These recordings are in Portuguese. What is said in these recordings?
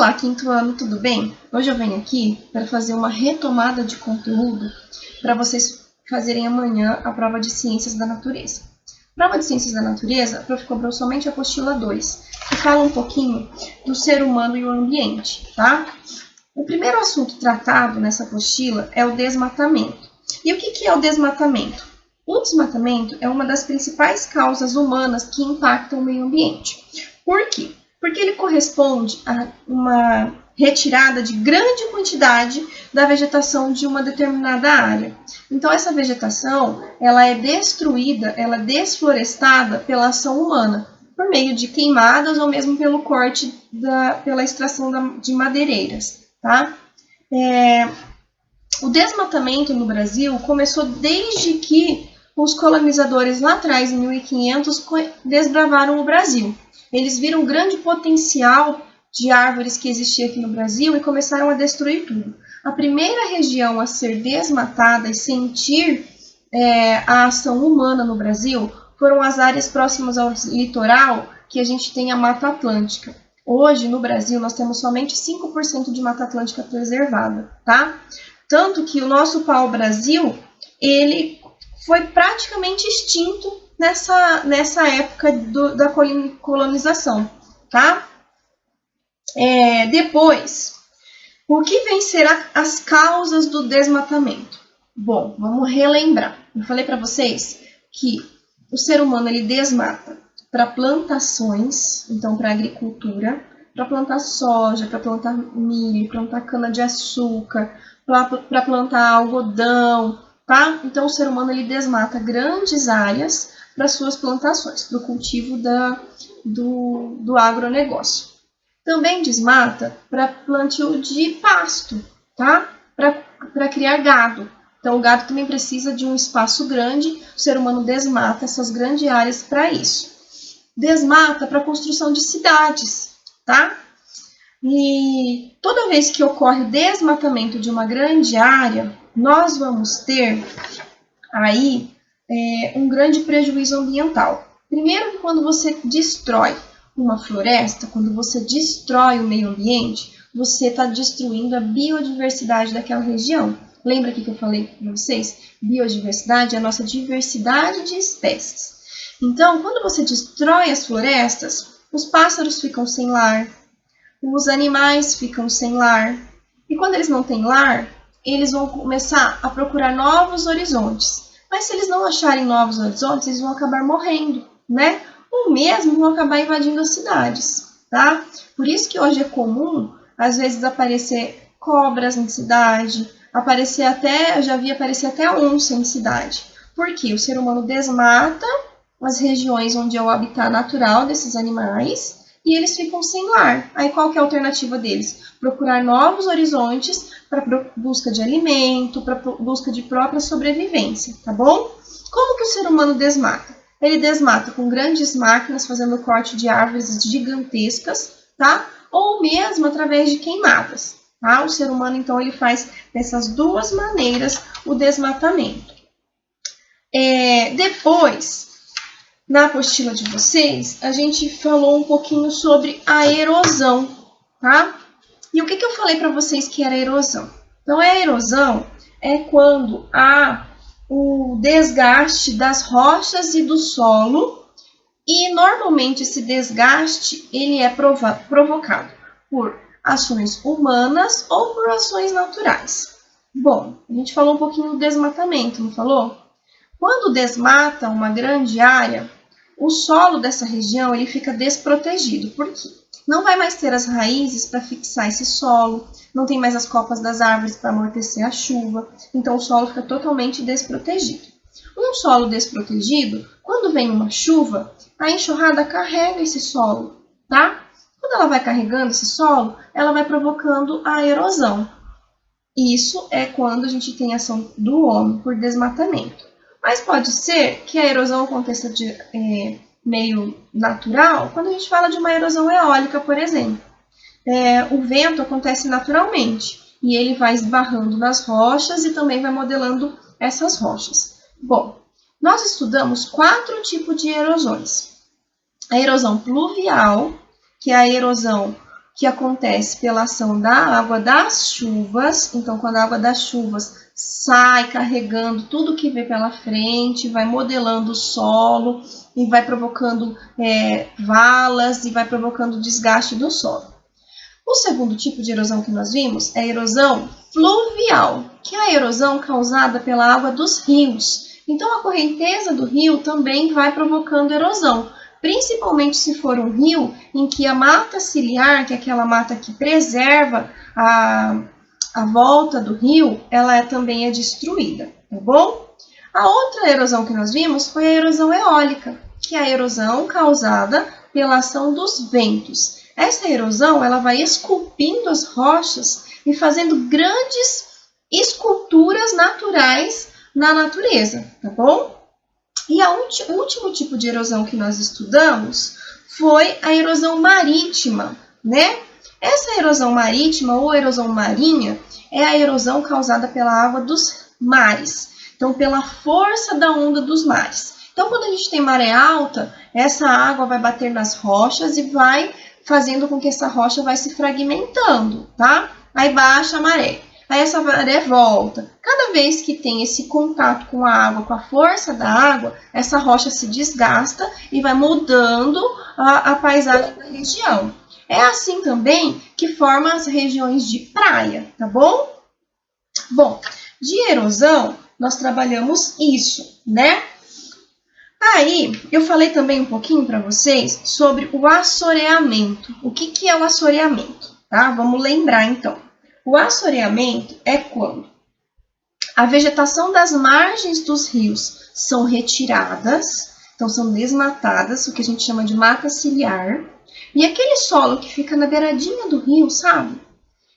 Olá, quinto ano, tudo bem? Hoje eu venho aqui para fazer uma retomada de conteúdo para vocês fazerem amanhã a prova de Ciências da Natureza. Prova de Ciências da Natureza, a prof cobrou somente a apostila 2, que fala um pouquinho do ser humano e o ambiente, tá? O primeiro assunto tratado nessa apostila é o desmatamento. E o que é o desmatamento? O desmatamento é uma das principais causas humanas que impactam o meio ambiente. Por quê? Porque ele corresponde a uma retirada de grande quantidade da vegetação de uma determinada área. Então, essa vegetação ela é destruída, ela é desflorestada pela ação humana, por meio de queimadas ou mesmo pelo corte, pela extração de madeireiras. Tá? O desmatamento no Brasil começou desde que os colonizadores lá atrás, em 1500, desbravaram o Brasil. Eles viram o grande potencial de árvores que existia aqui no Brasil e começaram a destruir tudo. A primeira região a ser desmatada e sentir a ação humana no Brasil foram as áreas próximas ao litoral, que a gente tem a Mata Atlântica. Hoje, no Brasil, nós temos somente 5% de Mata Atlântica preservada, tá? Tanto que o nosso pau-brasil, ele foi praticamente extinto nessa época da colonização, tá? Depois, o que vem ser as causas do desmatamento? Bom, vamos relembrar. Eu falei para vocês que o ser humano ele desmata para plantações, então para agricultura, para plantar soja, para plantar milho, plantar cana-de-açúcar, para plantar algodão, tá? Então o ser humano ele desmata grandes áreas para suas plantações, para o cultivo do agronegócio. Também desmata para plantio de pasto, tá? Para criar gado. Então o gado também precisa de um espaço grande, o ser humano desmata essas grandes áreas para isso. Desmata para a construção de cidades, tá? E toda vez que ocorre o desmatamento de uma grande área, nós vamos ter aí um grande prejuízo ambiental. Primeiro que quando você destrói uma floresta, quando você destrói o meio ambiente, você está destruindo a biodiversidade daquela região. Lembra que eu falei para vocês? Biodiversidade é a nossa diversidade de espécies. Então, quando você destrói as florestas, os pássaros ficam sem lar, os animais ficam sem lar. E quando eles não têm lar, eles vão começar a procurar novos horizontes. Mas se eles não acharem novos horizontes, eles vão acabar morrendo, né? Ou mesmo vão acabar invadindo as cidades, tá? Por isso que hoje é comum, às vezes, aparecer cobras em cidade, eu já vi aparecer até onça em cidade. Por quê? O ser humano desmata as regiões onde é o habitat natural desses animais e eles ficam sem lar. Aí qual que é a alternativa deles? Procurar novos horizontes para busca de alimento, para busca de própria sobrevivência, tá bom? Como que o ser humano desmata? Ele desmata com grandes máquinas, fazendo corte de árvores gigantescas, tá? Ou mesmo através de queimadas, tá? O ser humano, então, ele faz dessas duas maneiras o desmatamento. Depois, na apostila de vocês, a gente falou um pouquinho sobre a erosão, tá? E o que eu falei para vocês que era erosão? Então, a erosão é quando há o desgaste das rochas e do solo, e normalmente esse desgaste ele é provocado por ações humanas ou por ações naturais. Bom, a gente falou um pouquinho do desmatamento, não falou? Quando desmata uma grande área, o solo dessa região ele fica desprotegido. Por quê? Não vai mais ter as raízes para fixar esse solo, não tem mais as copas das árvores para amortecer a chuva, então o solo fica totalmente desprotegido. Um solo desprotegido, quando vem uma chuva, a enxurrada carrega esse solo, tá? Quando ela vai carregando esse solo, ela vai provocando a erosão. Isso é quando a gente tem a ação do homem por desmatamento. Mas pode ser que a erosão aconteça de meio natural, quando a gente fala de uma erosão eólica, por exemplo. O vento acontece naturalmente e ele vai esbarrando nas rochas e também vai modelando essas rochas. Bom, nós estudamos 4 tipos de erosões. A erosão pluvial, que é a erosão que acontece pela ação da água das chuvas. Então, quando a água das chuvas sai carregando tudo que vê pela frente, vai modelando o solo e vai provocando valas e vai provocando desgaste do solo. O segundo tipo de erosão que nós vimos é a erosão fluvial, que é a erosão causada pela água dos rios. Então, a correnteza do rio também vai provocando erosão, principalmente se for um rio em que a mata ciliar, que é aquela mata que preserva a volta do rio, ela também é destruída, tá bom? A outra erosão que nós vimos foi a erosão eólica, que é a erosão causada pela ação dos ventos. Essa erosão ela vai esculpindo as rochas e fazendo grandes esculturas naturais na natureza, tá bom? E o último tipo de erosão que nós estudamos foi a erosão marítima, né? Essa erosão marítima ou erosão marinha é a erosão causada pela água dos mares, então pela força da onda dos mares. Então, quando a gente tem maré alta, essa água vai bater nas rochas e vai fazendo com que essa rocha vai se fragmentando, tá? Aí baixa a maré. Aí essa maré volta. Cada vez que tem esse contato com a água, com a força da água, essa rocha se desgasta e vai mudando a paisagem da região. É assim também que forma as regiões de praia, tá bom? Bom, de erosão, nós trabalhamos isso, né? Aí, eu falei também um pouquinho para vocês sobre o assoreamento. O que é o assoreamento? Tá? Vamos lembrar, então. O assoreamento é quando a vegetação das margens dos rios são retiradas, então são desmatadas, o que a gente chama de mata ciliar, e aquele solo que fica na beiradinha do rio, sabe?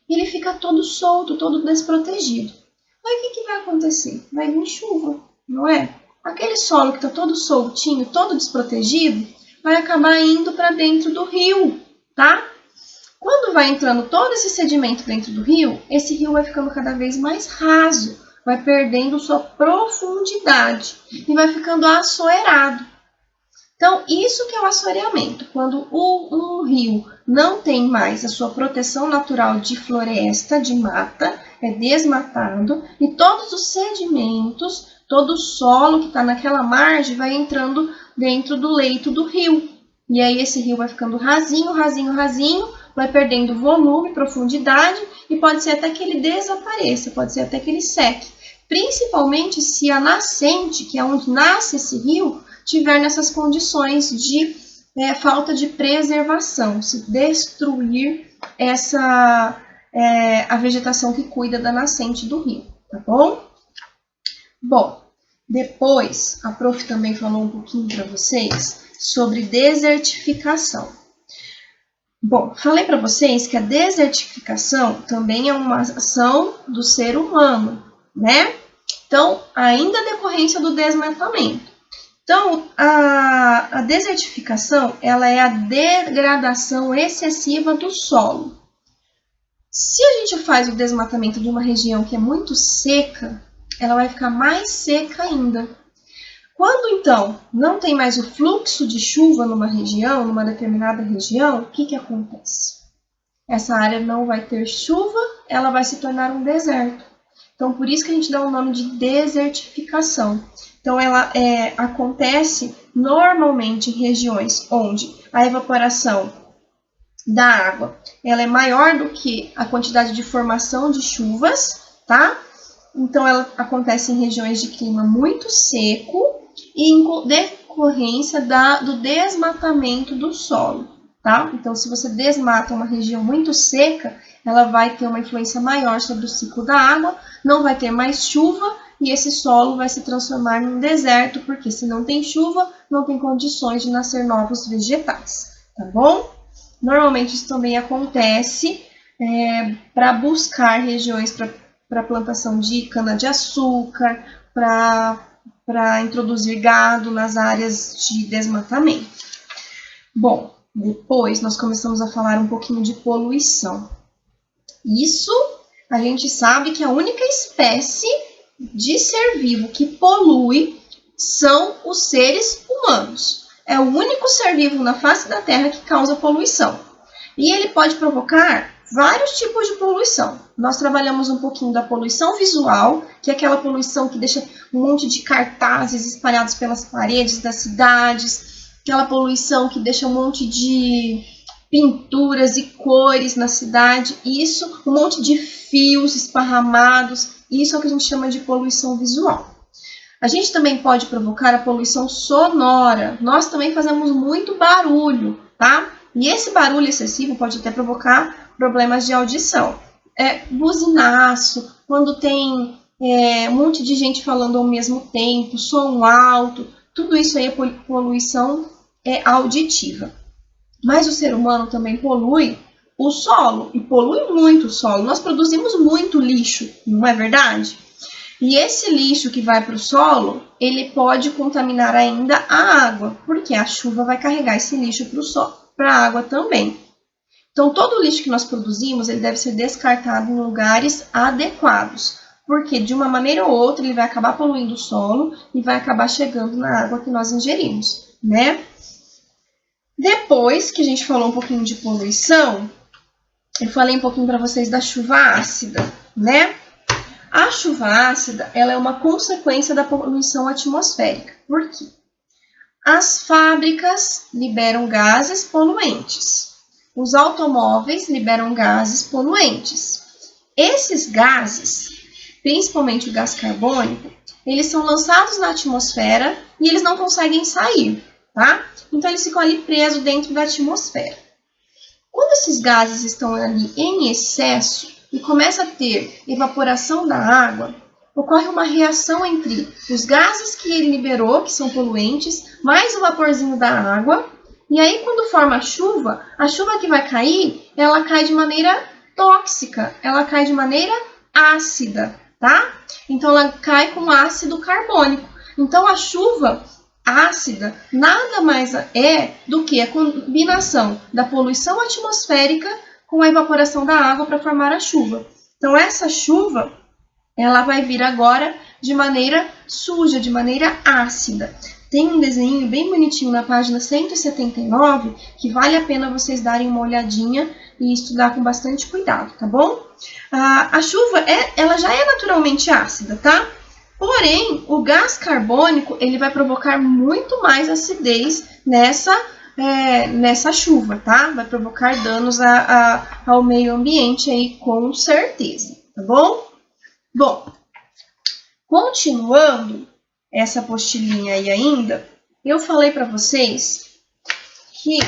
Ele fica todo solto, todo desprotegido. Aí o que vai acontecer? Vai vir chuva, não é? Aquele solo que está todo soltinho, todo desprotegido, vai acabar indo para dentro do rio, tá? Quando vai entrando todo esse sedimento dentro do rio, esse rio vai ficando cada vez mais raso, vai perdendo sua profundidade e vai ficando assoreado. Então, isso que é o assoreamento, quando um rio não tem mais a sua proteção natural de floresta, de mata, é desmatado e todos os sedimentos, todo o solo que está naquela margem vai entrando dentro do leito do rio. E aí esse rio vai ficando rasinho, rasinho, rasinho, vai perdendo volume, profundidade e pode ser até que ele desapareça, pode ser até que ele seque. Principalmente se a nascente, que é onde nasce esse rio, tiver nessas condições de falta de preservação, se destruir a vegetação que cuida da nascente do rio, tá bom? Bom, depois a prof também falou um pouquinho para vocês sobre desertificação. Bom, falei para vocês que a desertificação também é uma ação do ser humano, né? Então, ainda decorrência do desmatamento. Então, a desertificação, ela é a degradação excessiva do solo. Se a gente faz o desmatamento de uma região que é muito seca, ela vai ficar mais seca ainda. Quando, então, não tem mais o fluxo de chuva numa região, numa determinada região, o que acontece? Essa área não vai ter chuva, ela vai se tornar um deserto. Então, por isso que a gente dá o nome de desertificação. Então, ela acontece normalmente em regiões onde a evaporação da água ela é maior do que a quantidade de formação de chuvas, tá? Então, ela acontece em regiões de clima muito seco e em decorrência do desmatamento do solo, tá? Então, se você desmata uma região muito seca, ela vai ter uma influência maior sobre o ciclo da água, não vai ter mais chuva e esse solo vai se transformar num deserto, porque se não tem chuva, não tem condições de nascer novos vegetais, tá bom? Normalmente isso também acontece para buscar regiões para plantação de cana-de-açúcar, para introduzir gado nas áreas de desmatamento. Bom, depois nós começamos a falar um pouquinho de poluição. Isso a gente sabe que a única espécie de ser vivo que polui são os seres humanos. É o único ser vivo na face da Terra que causa poluição. E ele pode provocar vários tipos de poluição. Nós trabalhamos um pouquinho da poluição visual, que é aquela poluição que deixa um monte de cartazes espalhados pelas paredes das cidades, aquela poluição que deixa um monte de pinturas e cores na cidade, isso, um monte de fios esparramados, isso é o que a gente chama de poluição visual. A gente também pode provocar a poluição sonora. Nós também fazemos muito barulho, tá? E esse barulho excessivo pode até provocar problemas de audição. Buzinaço, quando tem um monte de gente falando ao mesmo tempo, som alto, tudo isso aí é poluição auditiva. Mas o ser humano também polui o solo, e polui muito o solo. Nós produzimos muito lixo, não é verdade? E esse lixo que vai para o solo, ele pode contaminar ainda a água, porque a chuva vai carregar esse lixo para a água também. Então, todo o lixo que nós produzimos, ele deve ser descartado em lugares adequados, porque de uma maneira ou outra ele vai acabar poluindo o solo e vai acabar chegando na água que nós ingerimos, né? Depois que a gente falou um pouquinho de poluição, eu falei um pouquinho para vocês da chuva ácida, né? A chuva ácida, ela é uma consequência da poluição atmosférica. Por quê? As fábricas liberam gases poluentes. Os automóveis liberam gases poluentes. Esses gases, principalmente o gás carbônico, eles são lançados na atmosfera e eles não conseguem sair, tá? Então, eles ficam ali presos dentro da atmosfera. Quando esses gases estão ali em excesso e começa a ter evaporação da água, ocorre uma reação entre os gases que ele liberou, que são poluentes, mais o vaporzinho da água. E aí, quando forma a chuva que vai cair, ela cai de maneira tóxica, ela cai de maneira ácida, tá? Então, ela cai com ácido carbônico. Então, a chuva ácida nada mais é do que a combinação da poluição atmosférica com a evaporação da água para formar a chuva. Então, essa chuva, ela vai vir agora de maneira suja, de maneira ácida. Tem um desenho bem bonitinho na página 179, que vale a pena vocês darem uma olhadinha e estudar com bastante cuidado, tá bom? A chuva, ela já é naturalmente ácida, tá? Porém, o gás carbônico, ele vai provocar muito mais acidez nessa chuva, tá? Vai provocar danos ao meio ambiente aí, com certeza, tá bom? Bom, continuando essa apostilinha aí ainda, eu falei para vocês que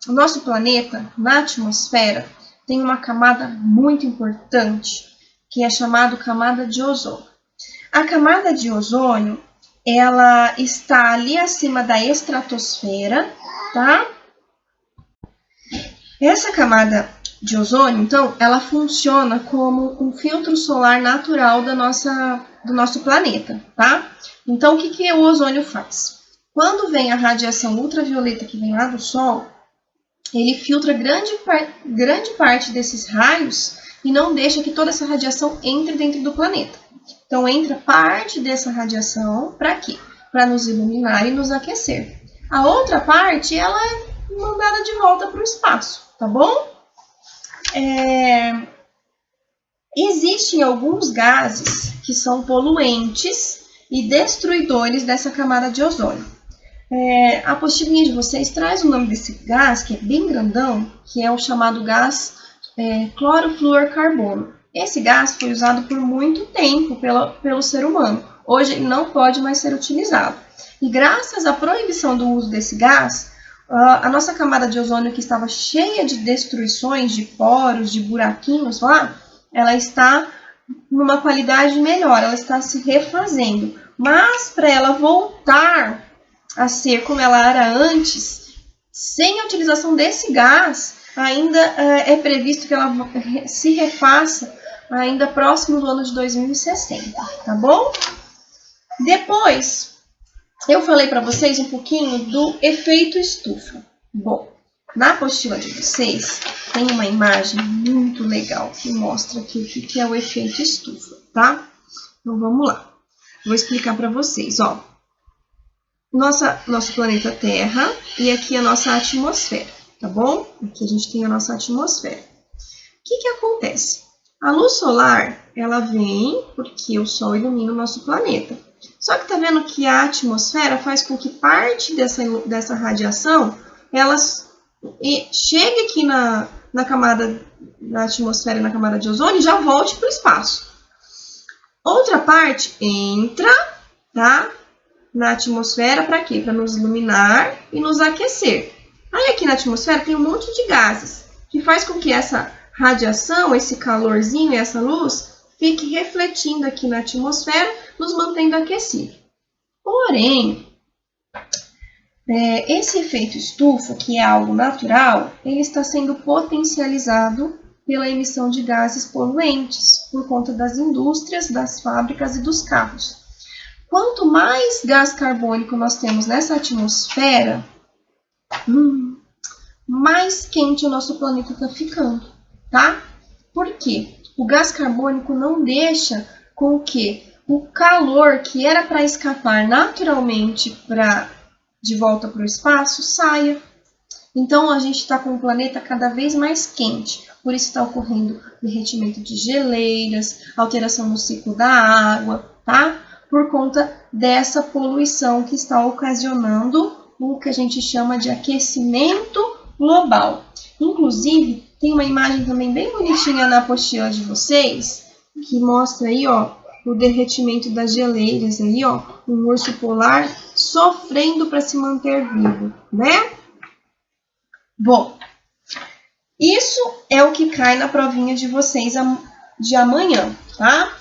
o nosso planeta, na atmosfera, tem uma camada muito importante, que é chamada camada de ozônio. A camada de ozônio, ela está ali acima da estratosfera, tá? Essa camada de ozônio, então, ela funciona como um filtro solar natural do nosso planeta, tá? Então, o que o ozônio faz? Quando vem a radiação ultravioleta que vem lá do Sol, ele filtra grande parte desses raios e não deixa que toda essa radiação entre dentro do planeta. Então, entra parte dessa radiação para quê? Para nos iluminar e nos aquecer. A outra parte, ela é mandada de volta para o espaço, tá bom? Existem alguns gases que são poluentes e destruidores dessa camada de ozônio. A apostilinha de vocês traz o nome desse gás, que é bem grandão, que é o chamado gás clorofluorcarbono. Esse gás foi usado por muito tempo pelo ser humano. Hoje ele não pode mais ser utilizado. E graças à proibição do uso desse gás, a nossa camada de ozônio, que estava cheia de destruições, de poros, de buraquinhos lá, ela está numa qualidade melhor, ela está se refazendo. Mas para ela voltar a ser como ela era antes, sem a utilização desse gás, ainda é previsto que ela se refaça ainda próximo do ano de 2060, tá bom? Depois, eu falei para vocês um pouquinho do efeito estufa. Bom, na apostila de vocês tem uma imagem muito legal que mostra aqui o que é o efeito estufa, tá? Então vamos lá. Vou explicar para vocês, ó. nosso planeta Terra e aqui a nossa atmosfera, tá bom? Aqui a gente tem a nossa atmosfera. O que acontece? A luz solar, ela vem porque o Sol ilumina o nosso planeta. Só que tá vendo que a atmosfera faz com que parte dessa radiação, ela chegue aqui na camada da atmosfera e na camada de ozônio e já volte para o espaço. Outra parte entra, tá? Na atmosfera para quê? Para nos iluminar e nos aquecer. Aí aqui na atmosfera tem um monte de gases, que faz com que essa radiação, esse calorzinho e essa luz fique refletindo aqui na atmosfera, nos mantendo aquecidos. Porém, esse efeito estufa, que é algo natural, ele está sendo potencializado pela emissão de gases poluentes, por conta das indústrias, das fábricas e dos carros. Quanto mais gás carbônico nós temos nessa atmosfera, mais quente o nosso planeta está ficando, tá? Por quê? O gás carbônico não deixa com que o calor que era para escapar naturalmente de volta para o espaço saia. Então, a gente está com o planeta cada vez mais quente. Por isso está ocorrendo derretimento de geleiras, alteração no ciclo da água, tá? Por conta dessa poluição que está ocasionando o que a gente chama de aquecimento global. Inclusive, tem uma imagem também bem bonitinha na apostila de vocês, que mostra aí, ó, o derretimento das geleiras aí, ó, um urso polar sofrendo para se manter vivo, né? Bom, isso é o que cai na provinha de vocês de amanhã, tá?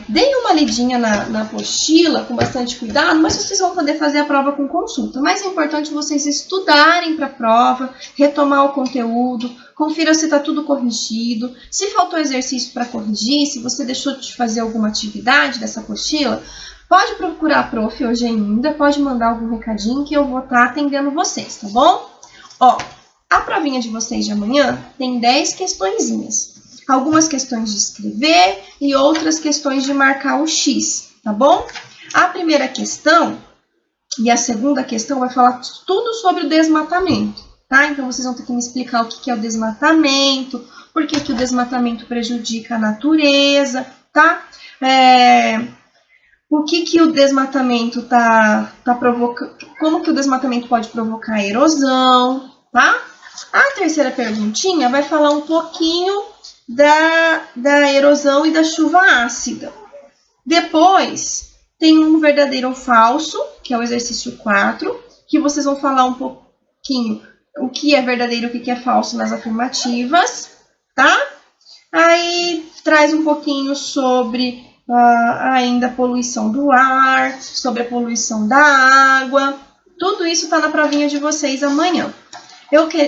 Deem uma lidinha na apostila com bastante cuidado, mas vocês vão poder fazer a prova com consulta. Mas é importante vocês estudarem para a prova, retomar o conteúdo, confira se está tudo corrigido, se faltou exercício para corrigir, se você deixou de fazer alguma atividade dessa apostila, pode procurar a prof hoje ainda, pode mandar algum recadinho que eu vou estar atendendo vocês, tá bom? Ó, a provinha de vocês de amanhã tem 10 questõezinhas. Algumas questões de escrever e outras questões de marcar o X, tá bom? A primeira questão e a segunda questão vai falar tudo sobre o desmatamento, tá? Então, vocês vão ter que me explicar o que é o desmatamento, por que o desmatamento prejudica a natureza, tá? O que o desmatamento tá provocando, como que o desmatamento pode provocar erosão, tá? A terceira perguntinha vai falar um pouquinho da erosão e da chuva ácida. Depois, tem um verdadeiro ou falso, que é o exercício 4, que vocês vão falar um pouquinho o que é verdadeiro e o que é falso nas afirmativas, tá? Aí, traz um pouquinho sobre ainda a poluição do ar, sobre a poluição da água. Tudo isso está na provinha de vocês amanhã.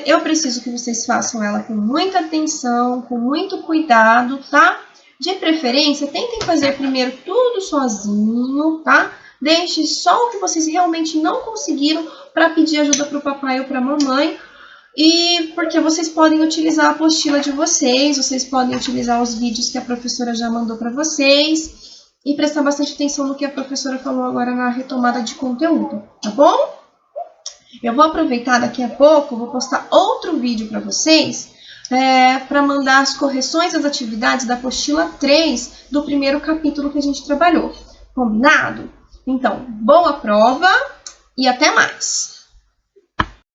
Eu preciso que vocês façam ela com muita atenção, com muito cuidado, tá? De preferência, tentem fazer primeiro tudo sozinho, tá? Deixe só o que vocês realmente não conseguiram para pedir ajuda para o papai ou para a mamãe. E porque vocês podem utilizar a apostila de vocês podem utilizar os vídeos que a professora já mandou para vocês e prestar bastante atenção no que a professora falou agora na retomada de conteúdo, tá bom? Eu vou aproveitar daqui a pouco, vou postar outro vídeo para vocês, para mandar as correções das atividades da apostila 3 do primeiro capítulo que a gente trabalhou. Combinado? Então, boa prova e até mais!